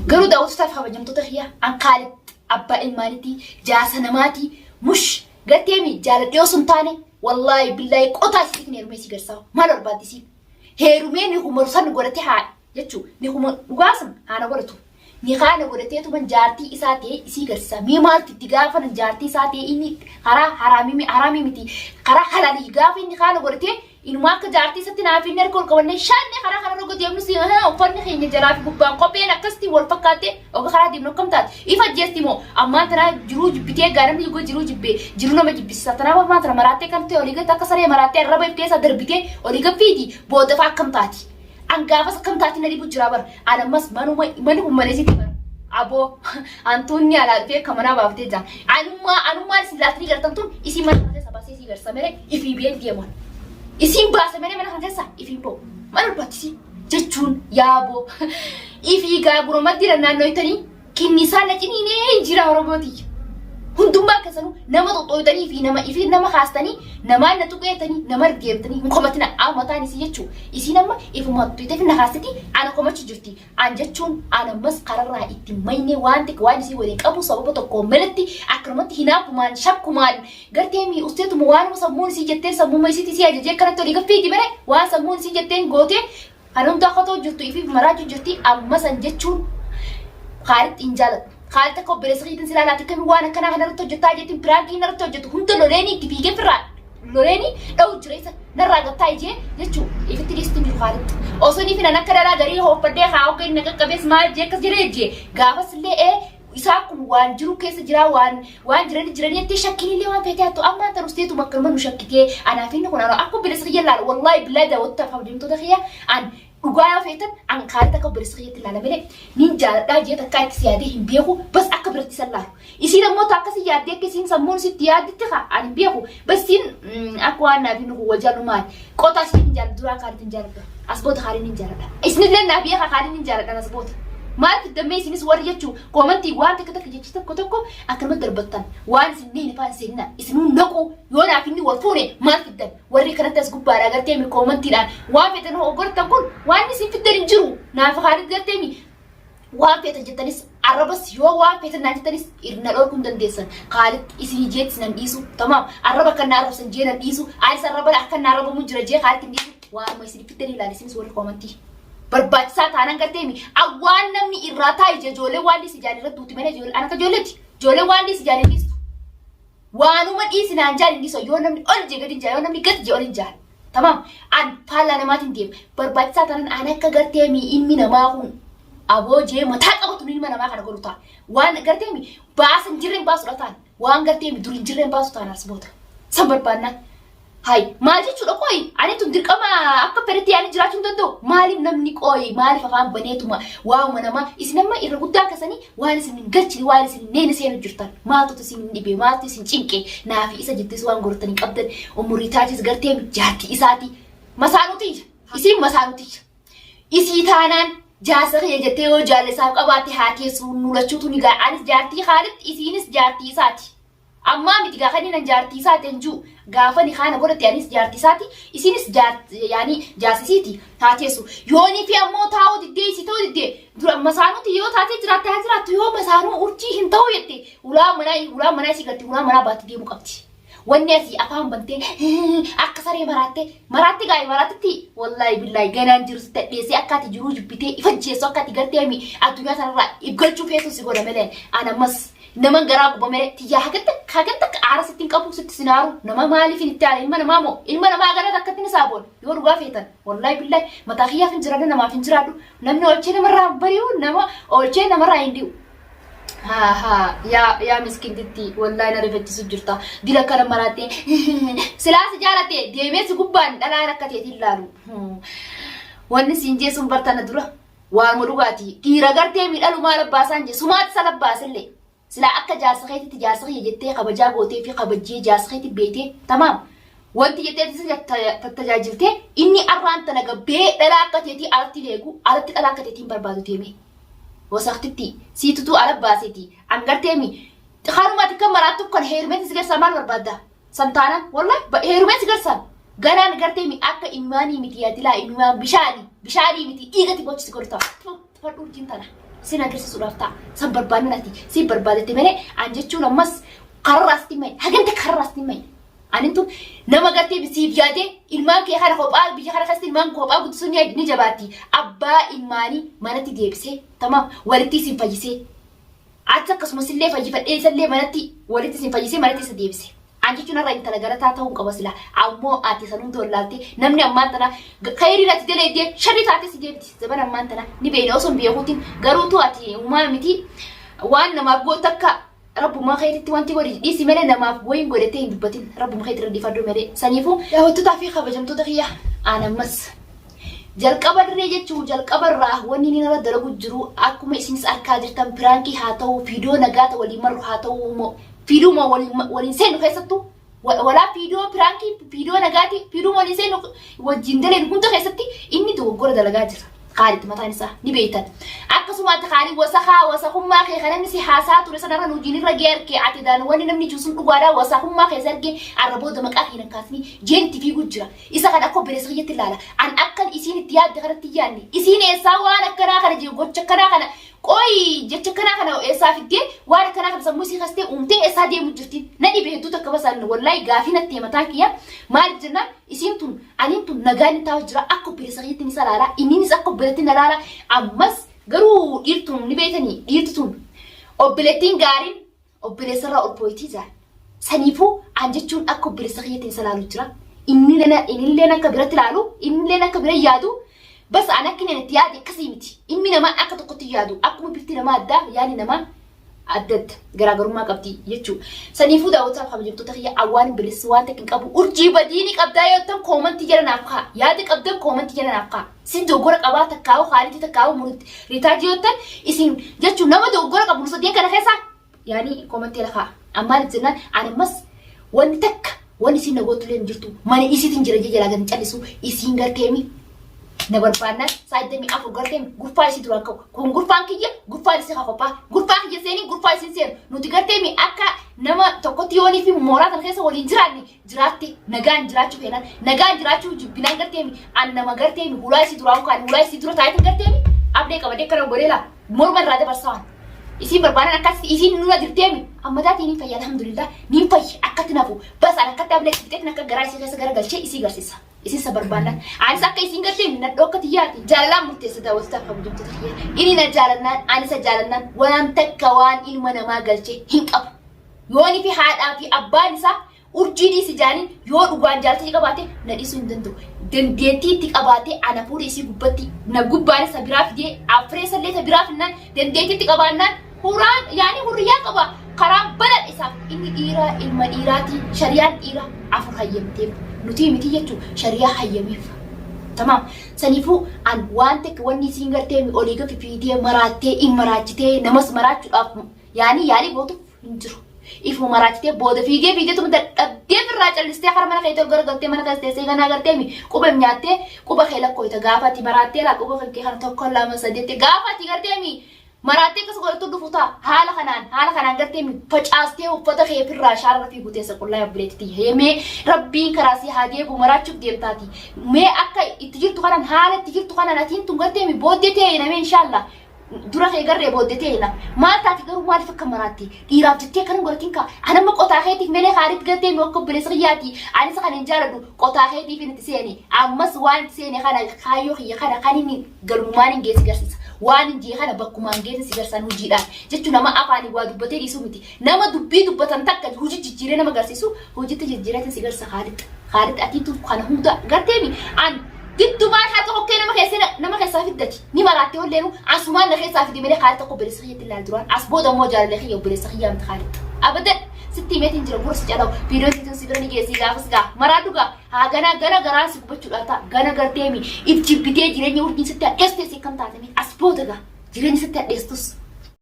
قالوا داود فتاف خبجمتو تخيا عن قالت أبا المالتي جاسا نماتي مش قلت يمي جالت يو سنتاني والله بالله قطع سيكن يرميسي قرصاو ما لربادي سيك هيرومين نيكو مرسان قولتي حاي يتشو نيكو مقاسم أنا قولتو نيخانا قولتي تو من جارتي إساتي إسي قرصا مي مالتي تقافا نجارتي إساتي إني قرا حرامي متي قرا حلالي قافي نيخانا قولتي إنو ماك جارتي ستنا في نركول كوني شاني خرا نقول ديم نسي ها وفرني خيني جلافي بوبان قبينا كستي والفكاتي أو خرا ديم نكم تات إفا جستيمو أما ترى جروج بيتي غارم يقول جروج بي جرونا ما جبي ستنا ما ترى مراتي كنتي أوليغا تكسري مراتي ربا يبتي صدر بيتي أوليغا فيدي بودفع كم تاتي أنقافس كم تاتي ندي بجرابر أنا مس منو ماليزي تبر أبو أنتوني على في كمانا بافتي جان أنا ما سيلاتني كرتنتون إسي ما تنسى سباسي سي كرسامره إفي بيل ديمون isin baasa mana kan keessa ifin bo maal barbaachisi jechuun yaabo ifi gaaburo madira naannoo itanii kinnisaa na ciniinee jira oromooti hundummaa keessanuu nama xoxooytanii fi nama ifi nama haastanii nama na tuqeetanii nama argeemtanii komatina amataan isi jechuu isin amma ifuma tuqeetee fi na haastiti ana komachi jirti an jechuun ana mas qararraa itti mayne waan isi waliin qabu sababa tokko melatti akramatti hinaakumaan shakkumaan garteemi usteetuma waan sammuun isi jettee sammuma isiti si ajajee kanatti olii gaffii bare waan sammuun isi jetteen gootee kanum taakotoo jirtu ifi maraaju jirti amma san jechuun qaalitti injaalatu خالتك وبرسخيتن سلالاتك كم وانا كنا هنرتو جتا جتين براغي نرتو جتو هم لوريني تبيجي فرا لوريني لو جريسة نراجع تايجي يجو يفتريستي من خالد أصلي فينا نكرر غري هو بدي خاو كي نك كبس ما جيك جريجي غافس اللي يساكم وان جرو كيس جرا وان جراني تشكيني اللي وان فيتاتو أما ترستيتو مكرمن وشككي أنا فين كنا أنا أكو برسخية لا والله بلا ده وتفهم جمتو دخيا عن وقايا فيتن عن خالتك وبرسخية اللي ملك نينجا داجي تكايك سيادي هم بيهو بس أكبر تسلاه يصير مو تاكسي يادي كيسين سمون ستيادي تخا عن بيهو بس سين أكوانا فينو هو جالو مال قطع سين جال دورا كارتين جال أسبوت خارين جال إسند لنا بيها خارين جال أنا أسبوت ما تدمي سين سوار يجو كومنتي وان تكتك يجتك كتكو أكرم دربطان وان سنين فان سننا إسنون نكو يونا فيني ورفوني ما تدم وري كانت تسقط بارا قرتيمي كومنتي لان وان فتنه أقول تقول وان سين في الدرجو نافخ خارج قرتيمي وان فتن جتنيس عربس يو وان فتن نجتنيس إرنا لو كنت نديسن قالت إسني جيت سنن إيسو تمام عربا كان نعرف سنجينا إيسو عايز عربا لحكن نعرف مجرجي قالت إيسو وان ما يصير في الدرجة لا لسين سوار كومنتي barbaachisaa taanaan garteemi awwaan namni irraa taa'e ijoollee waan dhiisi jaalirra duuti mana ijoollee ana kajoolleeti ijoollee waan dhiisi jaalinistu waanuma dhiisi naan jaalinisu yoo namni ol jee gadi jaal yoo namni gadi jee ol hin jaal tamam an faallaa namaatiin deema barbaachisaa taanaan ana akka garteemi ilmi namaa kun aboo jee mataa qabatu ilma namaa kana godhu ta'a waan garteemi baasan jirreen baasudha ta'an waan garteemi durin jirreen baasu ta'an asboota san barbaannaa هاي ما جيت شو أقوي أنا تندير كما أكبرتي أنا جراتون تندو مالي نمني قوي مالي ففهم بنيتهما واو منما إسنما إرقودا كسني وارس من قلتي وارس من نين سين جرتان ما تتسي من دبي ما تتسي تشينكي نافي إسا جت سوان قرتني قبضن ومريتاتي زغرتي جاتي إساتي مسانوتي إسي مسانوتي إسي تانان جاسر يجتي وجالسا قباتي هاتي سونولا شوتوني غا أنس جارتي خالد إسينس جارتي إساتي أما متى خلينا نجارتي ساتي نجو غافني خانا قولت يعني جارتي ساتي إسينس جارت يعني جاسيتي هاتيسو يوني في أمو تاو دي سيتو دي درا مسانو تيو تاتي جرات يو مسانو أرتي هنتو يتي ولا مناي سيكتي ولا منا باتي دي مقبتي والناس أفهم بنتي أكثر مراتي غاي مراتي والله بالله جنان جرس تديسي أكاتي جروج بيتي إفجي سوكاتي غرتي أمي الدنيا ترى يبغى تشوف يسوع سيقول ملين أنا مس نمان غراب بمرة تيجي حاجتك عارسة تنكابو ست سنارو نما مالي في التالي إلما نما غير تكتني سابون يورو غافيتن والله بالله متاخيا في انجرادو نما في انجرادو نمني أولشينا مرة بريو نما أولشينا مرة عنديو ها يا مسكين تتي والله أنا رفعت سجرتا دي لك أنا مراتي سلاس جالتي ديمي سكوبان أنا ركتي تلالو والنسين جيسون برتانا درا وارملوغاتي تيرغرتي من ألو مال باسانجي سمات سلب باسلي سلا أكا جاسخيتي تجاسخي جتي قبجا قوتي في قبجي جاسخيتي بيتي تمام وانتي جتي تتجاجلتي إني أران تنقى بي دلاكتي أرتي ليقو أرتي دلاكتي بربادو تيمي وسختتي سيتو على باسيتي أنقرتيمي خارماتي كمراتو كان هيرمين سيجر سامان بربادا سنتانا والله هيرمين سيجر سان غانا نقرتيمي أكا إيماني متياتي لا إيمان بشاري متي إيغتي بوش سيجرتا تفرقوا جنتانا sin agarsiisuudhaaf ta'a. San barbaadnati si barbaadate malee an jechuun ammas karraasti mai hagante karraasti mai. Anintu nama gartee bisiif yaade ilmaan kee kana kophaa biyya kana keessatti ilmaan kophaa guddisuun ni jabaatti. Abbaa ilmaanii manatti deebisee tamam walitti sin fayyisee. Ati akkasumas illee fayyifadhee isallee manatti walitti sin fayyisee manatti isa deebisee. Anjichuun irraa intala garataa ta'uu qaba sila. Ammoo ati sanuu tollaaltee namni ammaan tana khayriirratti daleedee sharri taatee si deebiti. Zaman ammaan tana ni beena osoo hin beekuutiin garuutu ati uumaa miti waan namaaf gootu akka Rabbuma khayritti wanti godhi dhiisi malee namaaf wayin godhatee hin dubbatin. Rabbuma khayritti radifadhu malee saniifuu daawwattoota fi kabajamtoota kiyya aanammas jalqaba dirree jechuun jalqaba irraa wanni inni irra dalagu jiru akkuma isinis argaa jirtan piraankii haa ta'u fiidiyoo nagaata waliin marru haa ta'u fiidiyoo waliin seenu keessattuu walaa fiidiyoo piraankii fiidiyoo nagaati fiidiyoo waliin seenu wajjin daleen hunda keessatti inni dogoggora dalagaa jira. Khalid mataan isaa ni beeytan akkasuma Khalid wasaqummaa kee kana nisi haasaa ture sanarra nujiin irra geerkee ati daan wanni namni juusun dhugaadhaa wasaqummaa kee sargee arrabooda maqaa kee nakkaasni jeenti fiigu jira isa kana akka bireessa kiyyatti ilaala an akkan isiin itti yaadde kanatti yaadne isiin eessaa waan akkanaa kana jiru gocha akkanaa kana qoy jecha akkanaa kana eessaa fiddee waan akkanaa kana sammuu isii kastee uumtee eessaa deemu jirti na dhibe hedduu takka basaan wallahi gaafii natti mataa kiyya maal jennaan isiin tun aniin tun nagaan taa'u jira akka bireessa kiyyatti ni salaala inninis akka bireetti nalaala ammas garuu dhiirtuun ni beekanii dhiirtu tun obboleettiin gaariin obboleessarraa ol pooyitii jira. Saniifuu an jechuun akka obboleessa kiyyatti salaalu jira. Innilleen akka biratti ilaalu innilleen akka bira yaadu bas an akka inni itti yaade akkasii miti. Inni namaa akka tokkotti yaadu akkuma bifti namaa addaa yaani namaa adda adda garaagarummaa qabdi jechuudha. Saniifuu daawwataaf kabajamtoota kiyya awwaan bilissi waan takkin qabu urjii badiini qabdaa yoo ta'an koomantii jedhanaaf kaa yaada qabdan koomantii jedhanaaf kaa sin doggora qabaa takkaawu Khalid takkaawu murutti riitaajii yoo ta'an isin jechuun nama doggora qabu sadeen kana keessaa yaani koomantii lafa ammaan jennaan animmas wanni takka wanni isin nagootulee jirtu mana isiitiin jira jala gan callisu isin garteemi na barbaadnaan saayidamii afur garteemi gurfaa isii duraan qabu kun gurfaan kiyya gurfaan isii qophaa gurfaan kiyya seeni gurfaa isin seenu nuti garteemi akka nama tokkotti yoonii fi mooraa kana keessa waliin jiraanne jiraatte nagaan jiraachuu keenan nagaan jiraachuu jibbinaan garteemi an nama garteemi hulaa isii duraan kaan hulaa isii dura taayitin garteemi abdee qabadee kana godheela morma irraa dabarsaan isin barbaadan akkas isin nuna dirteemi amma daati ni fayya alhamdulillah ni fayya akkatti nafu bas an akkatti ablee fiteet nakka garaa isii keessa garagalchee isii garsiisa isin sa barbaadan anis akka isin garteemi na dhokkati yaati jaalalaan murteessa daawwataaf kabajamtoota kiyya inni na jaalannaan anis jaalannaan waan takka waan ilma namaa galchee hin qabu yoonii fi haadhaa fi abbaan isaa urjii dhiisi jaaniin yoo dhugaan jaallatanii qabaate na dhiisuu hin danda'u. Dandeettii itti qabaatee ana fuudhee isii gubbatti na gubbaan isa biraa fidee afreessa illee isa biraa finnaan dandeettii itti qabaannaan huraan yaani hurriyaa qaba karaa bal'aa isaaf inni dhiiraa ilma dhiiraati shariyaan dhiira afur hayyamteef nuti miti jechuun shariyaa hayyameef. Tamam saniifuu an waan takka wanni isiin gartee olii gafi fiidee maraattee in maraachitee namas maraachuudhaaf yaani yaalii gootuuf hin jiru. Ifu maraachitee booda fiigee tuma dadhabdee firraa callistee kara mana keetti ol garagaltee mana keessa teessee ganaa garteemi quba nyaattee quba kee lakkooyta gaafatti maraattee laa quba kee kana tokko lama sadeetti gaafatti garteemi maraattee akkas godhatu dhufu ta'a haala kanaan garteemi facaastee uffata kee firraa shaarra fiiguu teessa qullaa yabbileetti heemee rabbiin karaa si haa deebu maraachuuf deemtaati mee akka itti jirtu kanaan haala itti jirtu kanaan atiin tun garteemi booddee ta'e namee inshaallah dura kee garree booddee na maal taati garuu maaliif akka maraatti dhiiraaf jettee kan godhatiin ka anamma qotaa keetiif melee Khalid gartee mi akka bileessa kiyyaati anis kan hin jaalladhu qotaa keetiif itti seeni ammas waan itti seeni kana kaayyoo kiyya kana kan inni galummaan hin geessi garsiisa waan hin jee kana bakkumaan geessi si garsan hojiidhaan jechuun nama afaanii waa dubbatee dhiisuu miti nama dubbii dubbatan takka hojii jijjiiree nama garsiisu hojiitti jijjiiratiin si garsa Khalid atiitu kana hunda gartee mi an Diddumaan haa tokko nama keessaa fiddati ni maraattee olleenu asumaan na keessaa fidee melee Khalid tokko obboleessa kiyyaatti ilaalu duraan as booda immoo jaalallee kiyya obboleessa kiyyaa miti Khalid abadan sitti meetiin jira gurra si calaa'u viidiyoo sitiin si bira ni geessii gaafas gaa maraa dhugaa haa gana garaan si gubachuudhaan ta'a gana garteemi if jibbitee jireenya urjiin sitti hadheessitee si kan taatanii as booda gaa jireenya sitti hadheestus